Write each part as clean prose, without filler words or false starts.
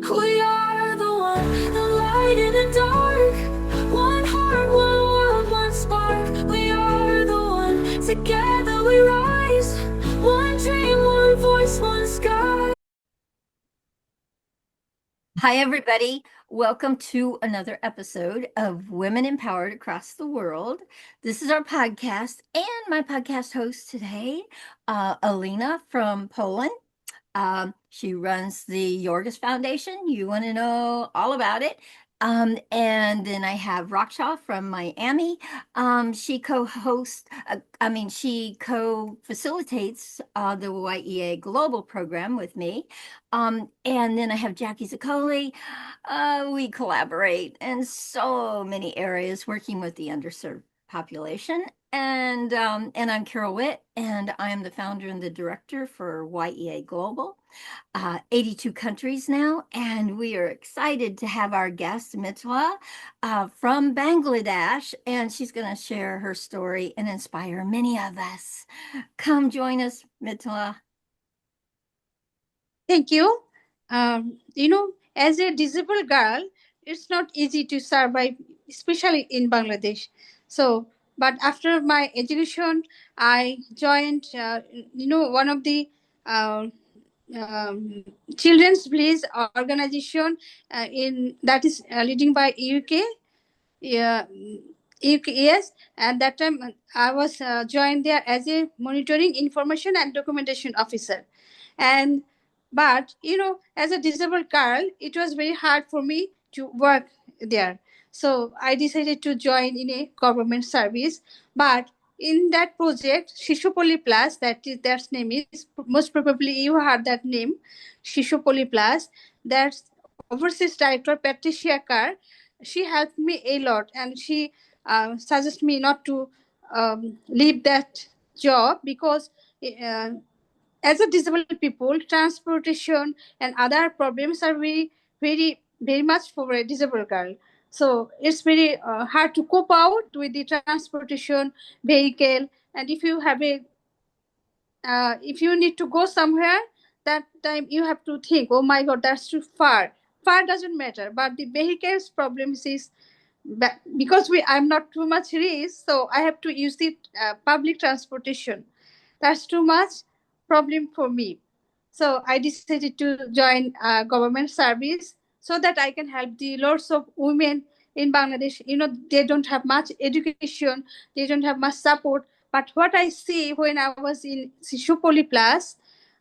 We are the one, the light in the dark. One heart, one world, one spark. We are the one, together we rise. One dream, one voice, one sky. Hi, everybody. Welcome to another episode of Women Empowered Across the World. This is our podcast, and my podcast host today, Alina from Poland. She runs the Yorgis Foundation. You want to know all about it. And then I have Raksha from Miami. She she co-facilitates the YEA Global Program with me. And then I have Jackie Zaccoli. We collaborate in so many areas working with the underserved population. And I'm Carol Witt, and I am the founder and the director for YEA Global, 82 countries now, and we are excited to have our guest, Mithila, from Bangladesh, and she's going to share her story and inspire many of us. Come join us, Mithila. Thank you. As a disabled girl, it's not easy to survive, especially in Bangladesh. So, but after my education, I joined, one of the uh, um, children's village organization in that is leading by UK. Yeah, UK, yes. At that time, I was joined there as a monitoring, information, and documentation officer. And but as a disabled girl, it was very hard for me to work there. So I decided to join in a government service. But in that project, Shishupoli Plus, that name is most probably you heard that name, Shishupoli Plus. That's overseas director Patricia Carr. She helped me a lot, and she suggested me not to leave that job because uh, as a disabled people, transportation and other problems are very much for a disabled girl. So it's very hard to cope out with the transportation vehicle. And if you need to go somewhere, that time you have to think, oh my god, that's too far. Far doesn't matter, but the vehicles problems is because I'm not too much rich, so I have to use the public transportation. That's too much problem for me. So I decided to join government service so that I can help the lots of women in Bangladesh. They don't have much education, they don't have much support. But what I see when I was in Shishupoli Plus,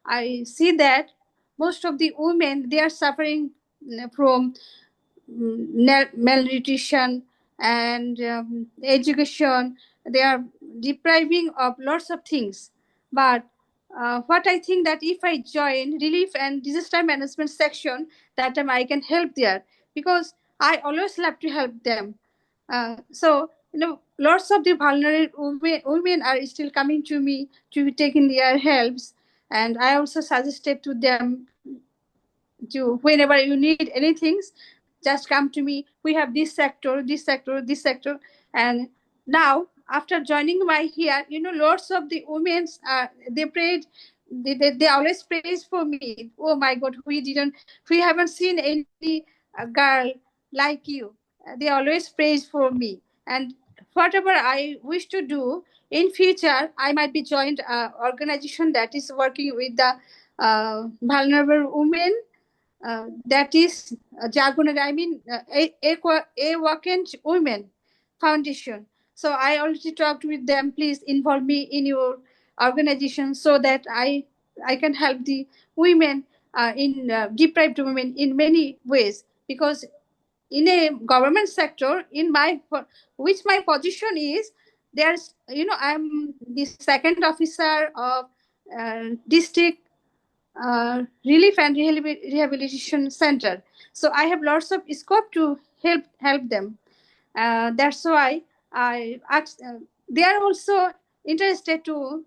I see that most of the women, they are suffering from malnutrition and education. They are depriving of lots of things. But what I think that if I join relief and disaster management section, that time I can help there because I always love to help them. So lots of the vulnerable women are still coming to me to be taking their helps, and I also suggested to them to whenever you need anything, just come to me. We have this sector, this sector, this sector. And now after joining my here, lots of the women they prayed, they always praise for me. Oh my god, we haven't seen any girl like you. They always praise for me. And whatever I wish to do in future, I might be joined organization that is working with the vulnerable women, that is Jagunat, I mean, a vacant women foundation. So I already talked with them. Please involve me in your organization so that I can help the women in deprived women in many ways. Because in a government sector, in my which my position is, there's I'm the second officer of district relief and rehabilitation center. So I have lots of scope to help them. That's why I asked. They are also interested to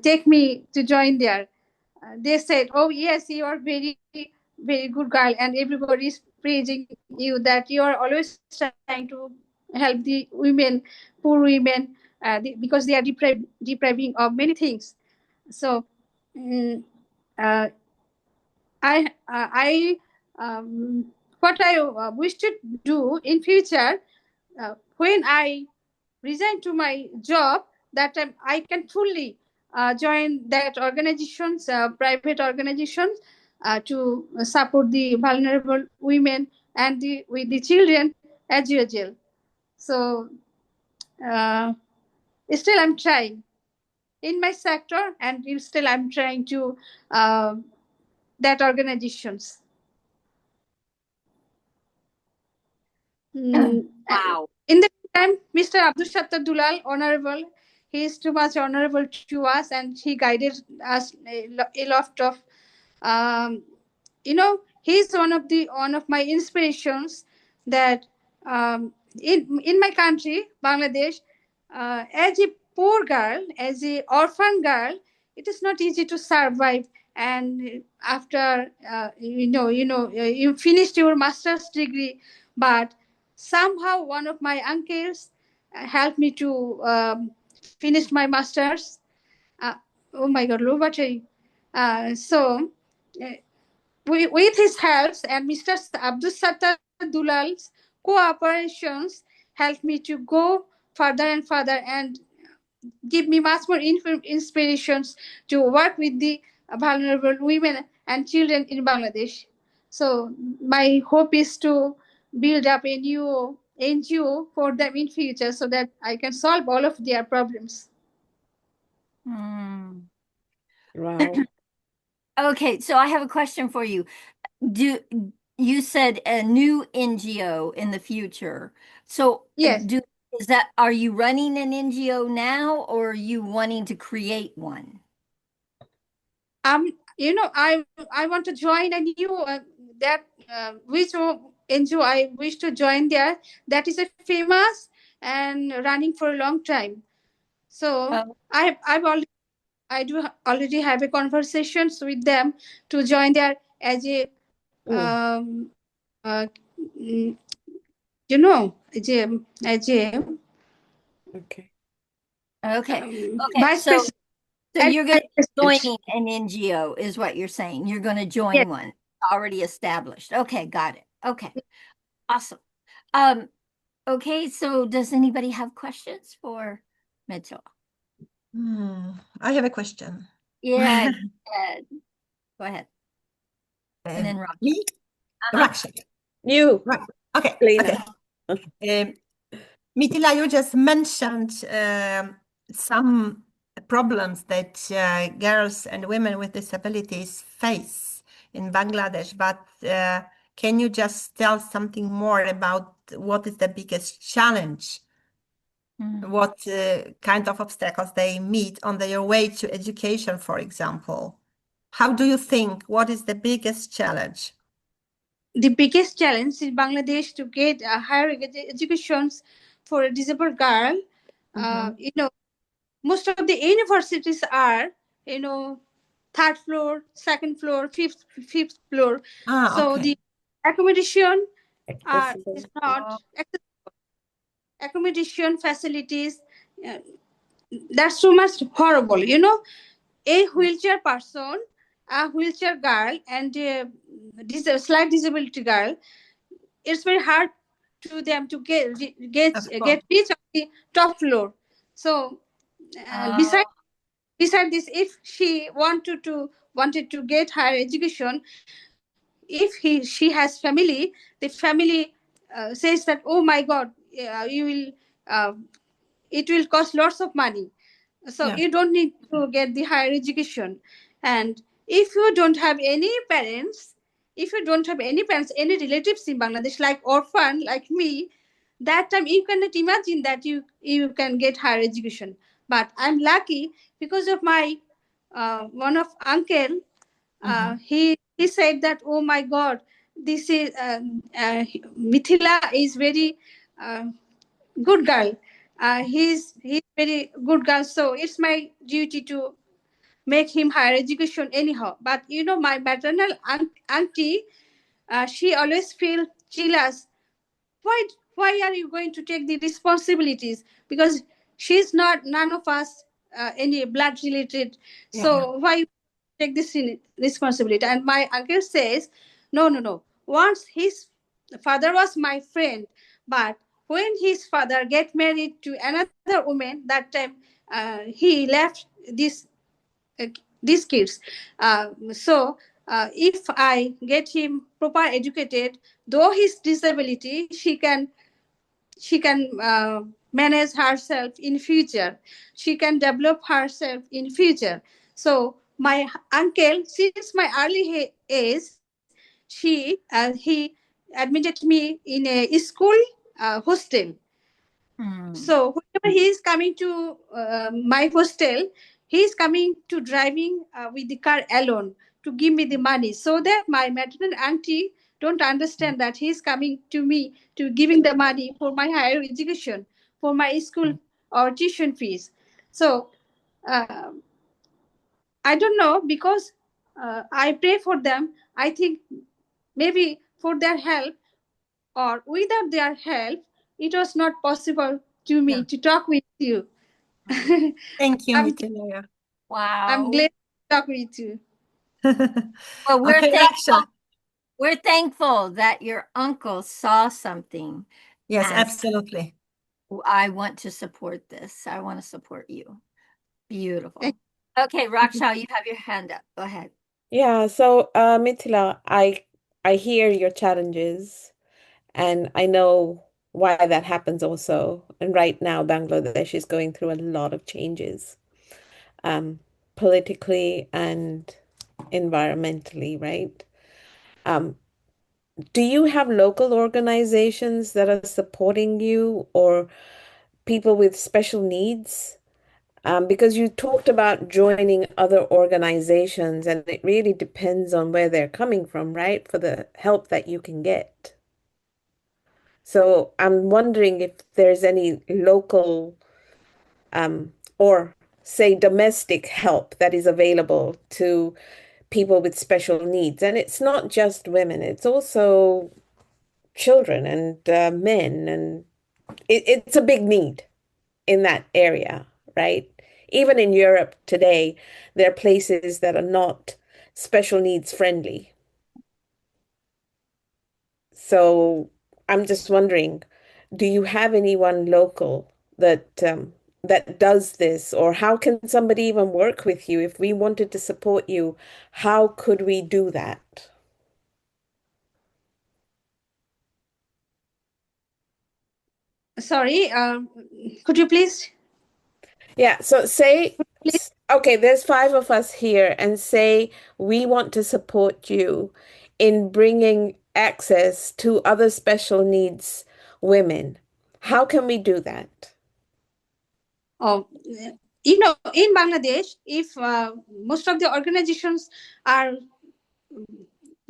take me to join there. They said, "Oh yes, you are very good girl, and everybody is praising you that you are always trying to help the women, poor women, because they are depriving of many things." So. mm, uh, I what I wish to do in future, when I resign to my job, that time I can fully join that organizations, private organizations, to support the vulnerable women and with the children as usual. So uh, still I'm trying in my sector, and still I'm trying to uh, that organizations. And Wow. in the meantime, Mr. Abdul Sattar Dulal, honorable, he is too much honorable to us, and he guided us a lot of. Um, he's one of my inspirations. That in my country, Bangladesh, as a poor girl, as a orphan girl, it is not easy to survive. And after you finished your master's degree, but somehow one of my uncles helped me to finish my master's. uh, oh my god, Lobatri. So with his help and Mr. Abdul Sattar Dulal's cooperations helped me to go further and further, and give me much more inspirations to work with the vulnerable women and children in Bangladesh. So my hope is to build up a new NGO for them in future, so that I can solve all of their problems. Mm. Wow. Okay, so I have a question for you. Do you said a new NGO in the future? So Yes. are you running an NGO now, or are you wanting to create one? I want to join a new that which NGO I wish to join there, that is a famous and running for a long time. So Oh, I do already have a conversations with them to join there as a Mm, uh, mm, as a okay. okay. Okay. vice So president. you're going to be President. joining an NGO is what you're saying. You're going to Yes. join one already established. Okay, got it. Okay. Awesome. Um, okay, so does anybody have questions for Mithila? I have a question. Yeah, go ahead. And then Rob. Me? Uh-huh. Rakshit. You, Right. Okay. Lena. Okay. Mithila, you just mentioned some problems that girls and women with disabilities face in Bangladesh, but can you just tell something more about what is the biggest challenge? What kind of obstacles they meet on their way to education, for example? How do you think? What is the biggest challenge? The biggest challenge in Bangladesh to get a higher educations for a disabled girl. Mhm. Most of the universities are, third floor, second floor, fifth floor. So Okay. the accommodation is Accessible. not accommodation facilities. uh, that's so much horrible. A wheelchair person, a wheelchair girl, and a slight disability girl, it's very hard to them to Of course. get reach on the top floor. So Oh, beside this, if she wanted to get higher education, if she has family, the family says that, oh my god, you will uh, it will cost lots of money, so Yeah. you don't need to get the higher education. And if you don't have any parents, any relatives in Bangladesh, like orphan like me, that time you cannot imagine that you can get higher education. But I'm lucky because of my one of uncle. Mhm. He said that, oh my god, this is Mithila is very uh, good girl. He's very good girl, so it's my duty to make him higher education anyhow. But my maternal auntie, she always feel jealous. Why are you going to take the responsibilities? Because she's not none of us any blood related. Yeah, yeah. So why take this responsibility? And my uncle says, no, no, no. Once his father was my friend, but when his father get married to another woman, that time he left this uh, these kids. If I get him proper educated, though his disability, she can manage herself in future. She can develop herself in future. So my uncle, since my early age, he admitted me in a school hostel. So whenever he is coming to my hostel, he is coming to driving with the car alone to give me the money, so that my maternal auntie don't understand that he is coming to me to giving the money for my higher education, for my school or tuition fees. So uh, I don't know, because I pray for them. I think maybe for their help, or without their help, it was not possible to Yeah. me to talk with you. Thank you, I'm Mithila. I'm Wow. glad to talk with you. Well, we're Okay, thankful. Raksha. We're thankful that your uncle saw something, Yes, and absolutely. I want to support this. I want to support you. Thank Beautiful. Okay, Rakshal, you have your hand up. Go ahead. Yeah, so Mithila, I hear your challenges and I know why that happens also. And right now, Bangladesh is going through a lot of changes, um, politically and environmentally, right? Um, do you have local organizations that are supporting you or people with special needs? Because you talked about joining other organizations, and it really depends on where they're coming from, right? For the help that you can get. So I'm wondering if there's any local or say domestic help that is available to people with special needs. And it's not just women, it's also children and men. And it's a big need in that area, right? Even in Europe today, there are places that are not special needs friendly. So I'm just wondering, do you have anyone local that does this, or how can somebody even work with you if we wanted to support you? How could we do that? Sorry, could you please Yeah, so say, please okay, there's five of us here, and say we want to support you in bringing access to other special needs women. How can we do that? oh, in Bangladesh, if most of the organizations are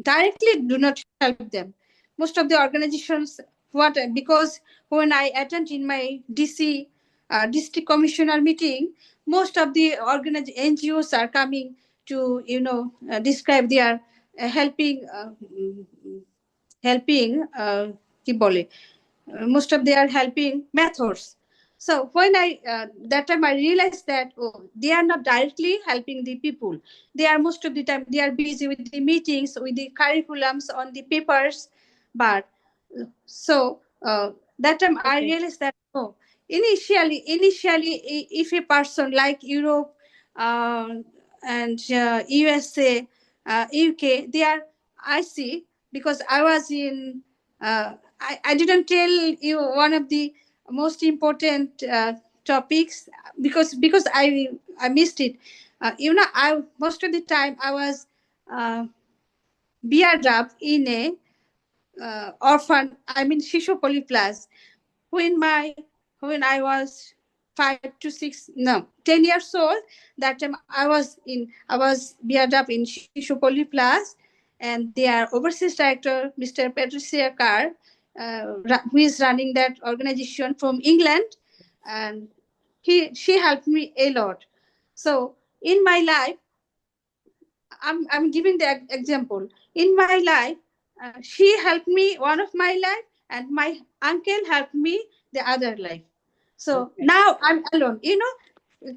directly do not help them. Most of the organizations, what, because when I attend in my DC district commissioner meeting, most of the NGOs are coming to describe their helping helping কি বলে most of their helping methods. So when I that time I realized that, oh, they are not directly helping the people. They are, most of the time they are busy with the meetings, with the curriculums on the papers. But so that time I Okay. realized that, oh, initially if a person like Europe uh, and USA, UK, they are, I see, because I was in I didn't tell you one of the most important topics, because I missed it. I most of the time I was uh, beard up in a orphan. I mean, Shishu Polyplus. When my when I was 5 to 6, no, 10 years old, that time I was beard up in Shishu Polyplus, and their overseas director, Mr. Patricia Carr, who is running that organization from England, and she helped me a lot. So in my life, I'm giving the example. In my life, she helped me one of my life, and my uncle helped me the other life. So Okay. now I'm alone.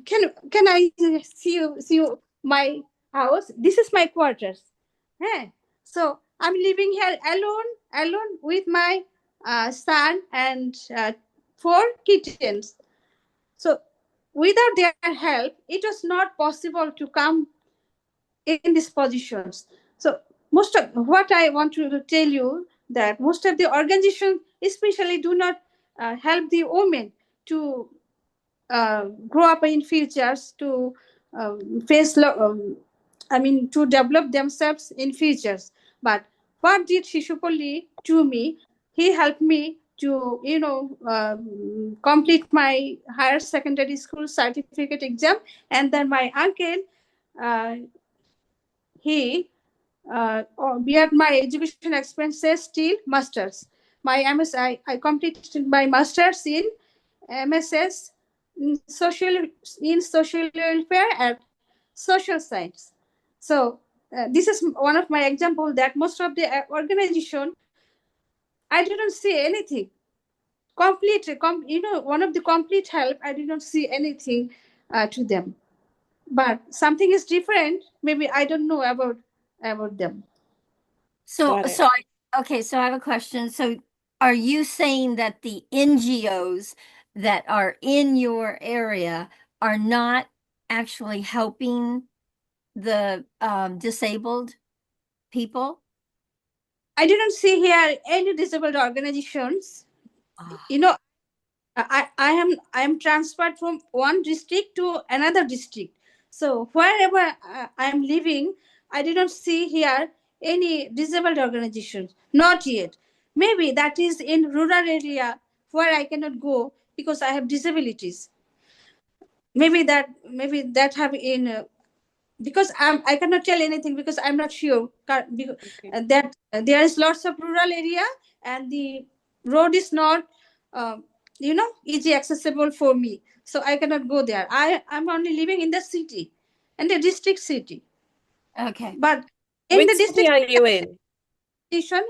Can I see you my house? This is my quarters. Hey. So I'm living here alone with my son and 4 kittens. So without their help, it was not possible to come in these positions. So most of what I want to tell you that most of the organizations especially do not help the women to grow up in futures, to face to develop themselves in futures. But what did Shishupalli to me? He helped me to complete my higher secondary school certificate exam, and then my uncle, uh, he beyond my education expenses still masters. I completed my masters in MSS in social welfare and social science. So this is one of my example that most of the organization I didn't see anything one of the complete help I did not see anything to them. But something is different. Maybe I don't know about them. So, Got it. so okay, so I have a question. So, are you saying that the NGOs that are in your area are not actually helping the disabled people? I didn't see here any disabled organizations. You Ah, know, I am transferred from one district to another district. So wherever I am living, I did not see here any disabled organizations. Not yet. Maybe that is in rural area where I cannot go because I have disabilities. Maybe that have in because I cannot tell anything because I'm not sure Okay. that there is lots of rural area and the road is not easy accessible for me, so I cannot go there. I'm only living in the city and the district city, okay. but in Which the city district are you in? station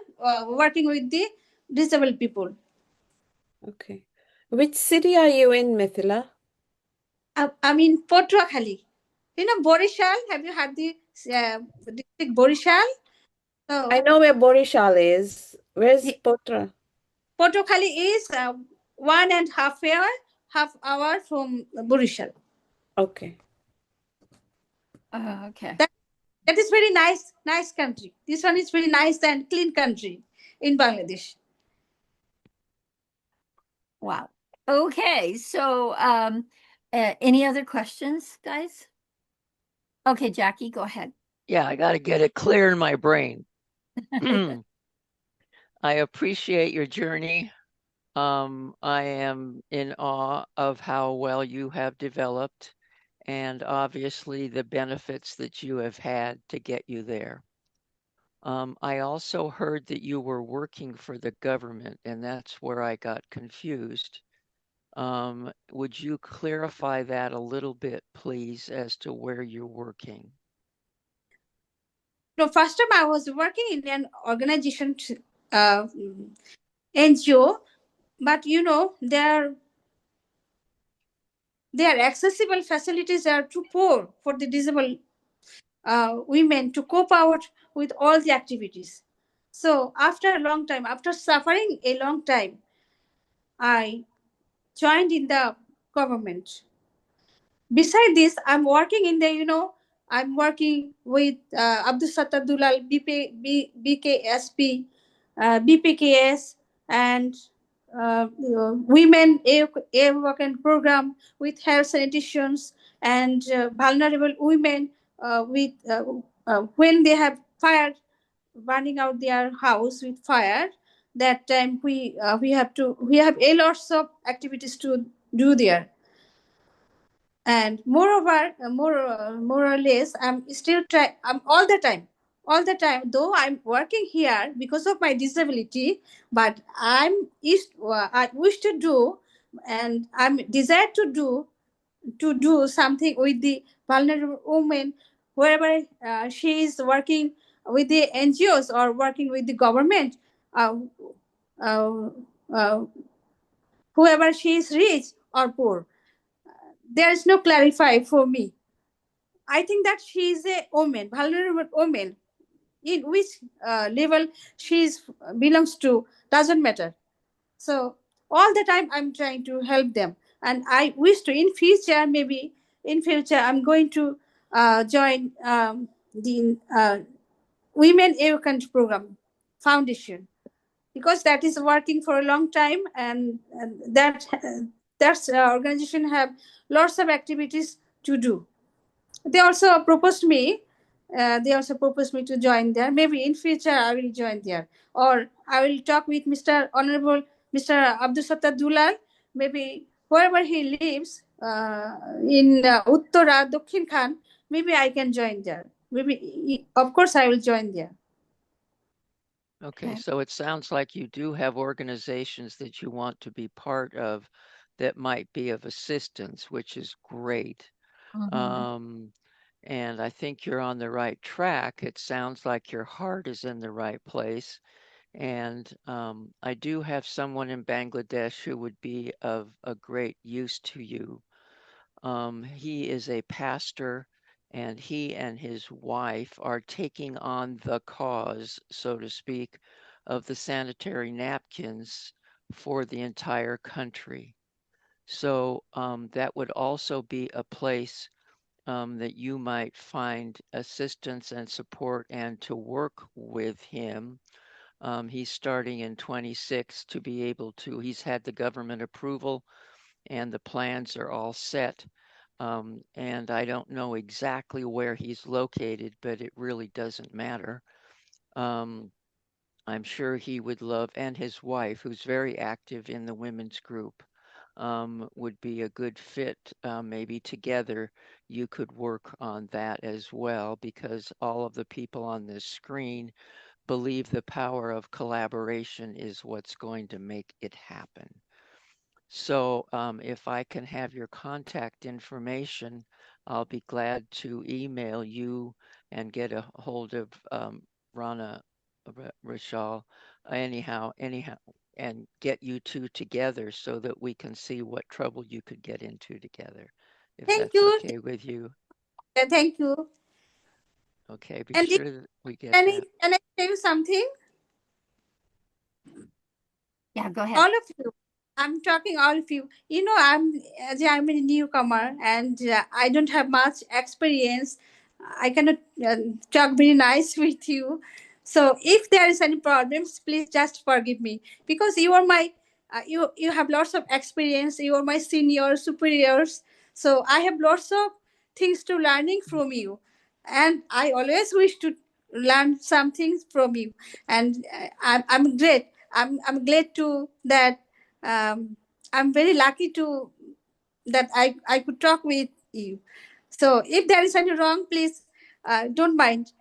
working with the disabled people. Okay. Which city are you in, Mithila? I'm in Potuakhali. Borishal, have you heard the district Borishal? I So know where Borishal is. Where's the Potra? Portokhali is 1.5 hour from Burishal. Okay. Okay. That, that is very nice country. This one is very nice and clean country in Bangladesh. Wow. Okay. So, any other questions, guys? Okay, Jackie, go ahead. Yeah, I got to get it clear in my brain. I appreciate your journey. I am in awe of how well you have developed and obviously the benefits that you have had to get you there. I also heard that you were working for the government, and that's where I got confused. Would you clarify that a little bit, please, as to where you're working? No, first time I was working in an organization, uh, NGO, but their accessible facilities are too poor for the disabled women to cope out with all the activities. So after a long time, after suffering a long time, I joined in the government. Beside this, I'm working in I'm working with Abdul Sattar Dulal, BKSP, BPKS, and Women Awaken program with health sanitations and vulnerable women when they have fire burning out their house with fire. That time we have a lots of activities to do there. And moreover more or less I'm all the time though I'm working here because of my disability, but I wish to do and I'm desired to do something with the vulnerable women wherever she is working with the NGOs or working with the government, uh, uh, uh, whoever she is rich or poor. There is no clarify for me. I think that she is a woman, vulnerable woman. in which level she belongs to doesn't matter. So all the time I'm trying to help them, and I wish to in future, maybe in future I'm going to join the Women Education Program Foundation, because that is working for a long time, and that's organization have lots of activities to do. They also proposed me. They also proposed me to join there. Maybe in future I will join there, or I will talk with Mr. Honorable Mr. Abdul Sattar Dulal. Maybe wherever he lives in Uttara Dakhin Khan, maybe I can join there. Maybe of course I will join there. Okay, Okay. so it sounds like you do have organizations that you want to be part of that might be of assistance, which is great. Mhm. Um, and I think you're on the right track. It sounds like your heart is in the right place. And I do have someone in Bangladesh who would be of a great use to you. He is a pastor, and he and his wife are taking on the cause, so to speak, of the sanitary napkins for the entire country. So that would also be a place that you might find assistance and support and to work with him. He's starting in 26 to be able to, he's had the government approval and the plans are all set. And I don't know exactly where he's located, but it really doesn't matter. Um, I'm sure he would love, and his wife, who's very active in the women's group, would be a good fit. Maybe together you could work on that as well, because all of the people on this screen believe the power of collaboration is what's going to make it happen. So if I can have your contact information, I'll be glad to email you and get a hold of Rana Rishal anyhow, and get you two together so that we can see what trouble you could get into together, if Thank that's you. okay with you. Thank you. Okay, be And sure that we get that. can I tell you something? Yeah, go ahead. All of you, I'm talking all of you. You know, I'm a newcomer, and I don't have much experience. I cannot talk very nice with you. So if there is any problems, please just forgive me, because you are my you have lots of experience. You are my seniors, superiors. So I have lots of things to learning from you, and I always wish to learn some things from you. And I'm great. I'm glad to that. I'm very lucky to that I could talk with you. So if there is any wrong, please don't mind,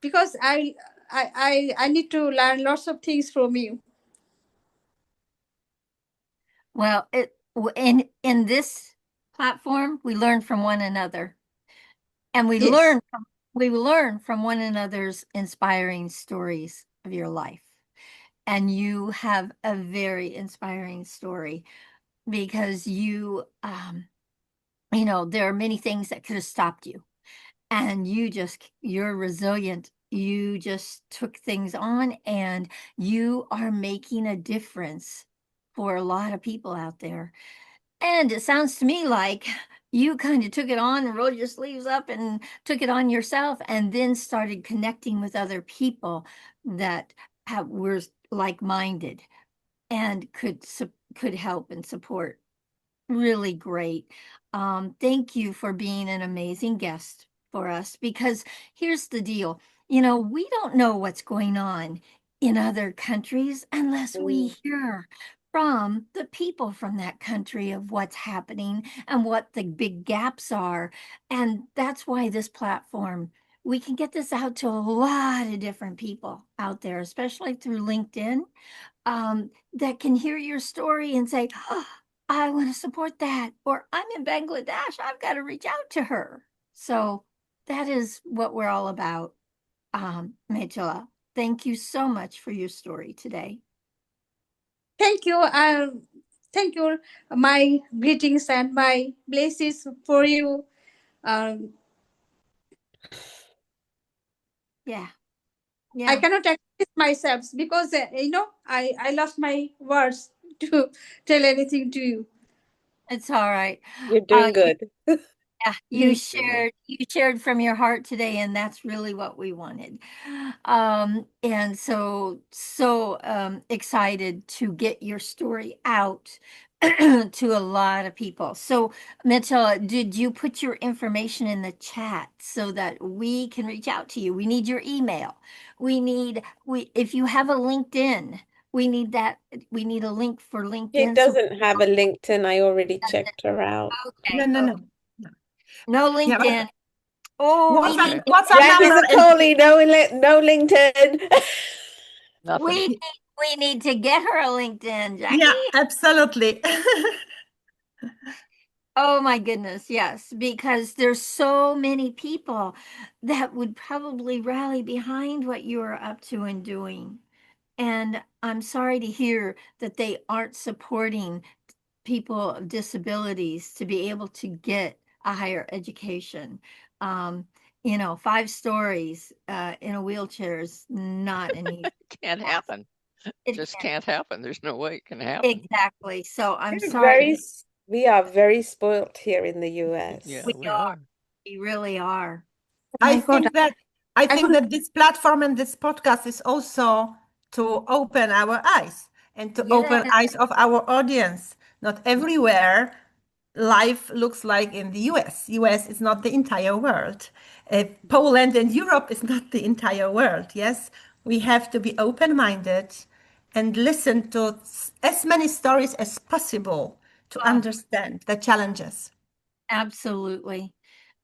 because I need to learn lots of things from you. Well, in this platform, we learn from one another, and Yes. we learn from one another's inspiring stories of your life. And you have a very inspiring story because there are many things that could have stopped you, and you're resilient. You just took things on, and you are making a difference for a lot of people out there. And it sounds to me like you kind of took it on and rolled your sleeves up and took it on yourself, and then started connecting with other people that were like-minded and could help and support. Really great. Thank you for being an amazing guest for us, because here's the deal. We don't know what's going on in other countries unless we hear from the people from that country of what's happening and what the big gaps are. And that's why this platform, we can get this out to a lot of different people out there, especially through LinkedIn, that can hear your story and say, oh, I want to support that. Or I'm in Bangladesh. I've got to reach out to her. So that is what we're all about. Mithila, thank you so much for your story today. Thank you. Thank you. My greetings and my blessings for you. Um, Yeah. I Yeah, cannot express myself because I lost my words to tell anything to you. it's all right. You're Uh, doing good. Yeah, Hmm. you shared from your heart today, and that's really what we wanted. And so excited to get your story out to a lot of people. So, Mitchell, did you put your information in the chat so that we can reach out to you? We need your email. We if you have a LinkedIn, we need that. We need a link for She LinkedIn. So, doesn't have a LinkedIn. I already checked her out. No, okay, no, okay. no. No. No Yeah, LinkedIn. but Oh, we need Okay. what's our Jackie number? And Zaccoli, no LinkedIn. Nothing. we need to get her a LinkedIn, yeah, Jackie. absolutely. Oh my goodness, yes, because there's so many people that would probably rally behind what you are up to and doing. And I'm sorry to hear that they aren't supporting people of disabilities to be able to get a higher education. Um, 5 stories in a wheelchair is not an easy Can't task. happen. It Just can't. can't happen. There's no way it can happen. Exactly. So I'm We're sorry. we are very spoilt here in the Yeah, US. We we are. are. We really are. Oh I my God. think that I I think could. that this platform and this podcast is also to open our eyes and to Yeah. open eyes of our audience. Not everywhere life looks like in the US. US is not the entire world. Poland and Europe is not the entire world. Yes, we have to be open-minded and listen to as many stories as possible to Oh, understand the challenges. absolutely.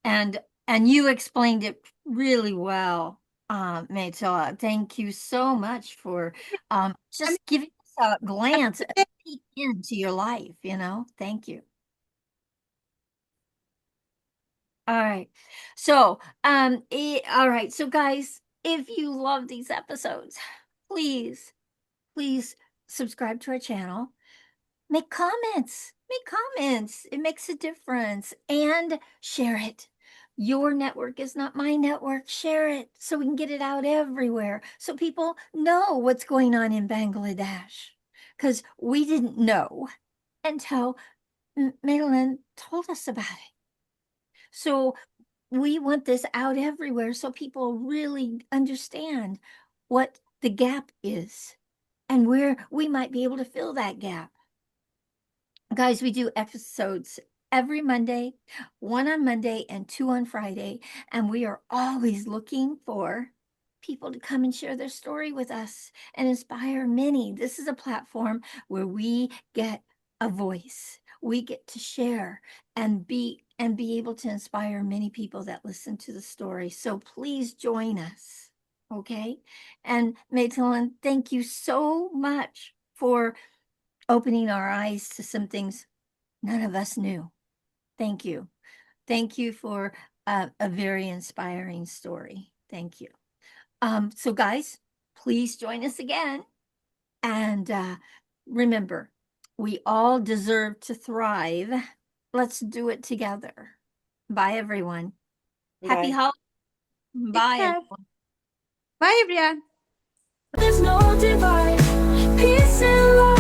And and you explained it really well, Maytila. Thank you so much for And just giving us a glance, a peek into your life, Thank you. All right. So, all right. So, guys, if you love these episodes, please, please subscribe to our channel. Make comments. Make comments. It makes a difference. And share it. Your network is not my network. Share it so we can get it out everywhere so people know what's going on in Bangladesh. Because we didn't know until Madeline told us about it. So we want this out everywhere so people really understand what the gap is and where we might be able to fill that gap. Guys, we do episodes every Monday, one on Monday and two on Friday. And we are always looking for people to come and share their story with us and inspire many. This is a platform where we get a voice. We get to share and be able to inspire many people that listen to the story. So please join us. Okay. And Maitland, thank you so much for opening our eyes to some things none of us knew. Thank you. Thank you for a very inspiring story. Thank you. So, guys, please join us again. And remember, we all deserve to thrive. Let's do it together. Bye, everyone. Happy Bye. holidays. Take Bye, care. everyone. Bye, everyone. There's no divide. Peace and love.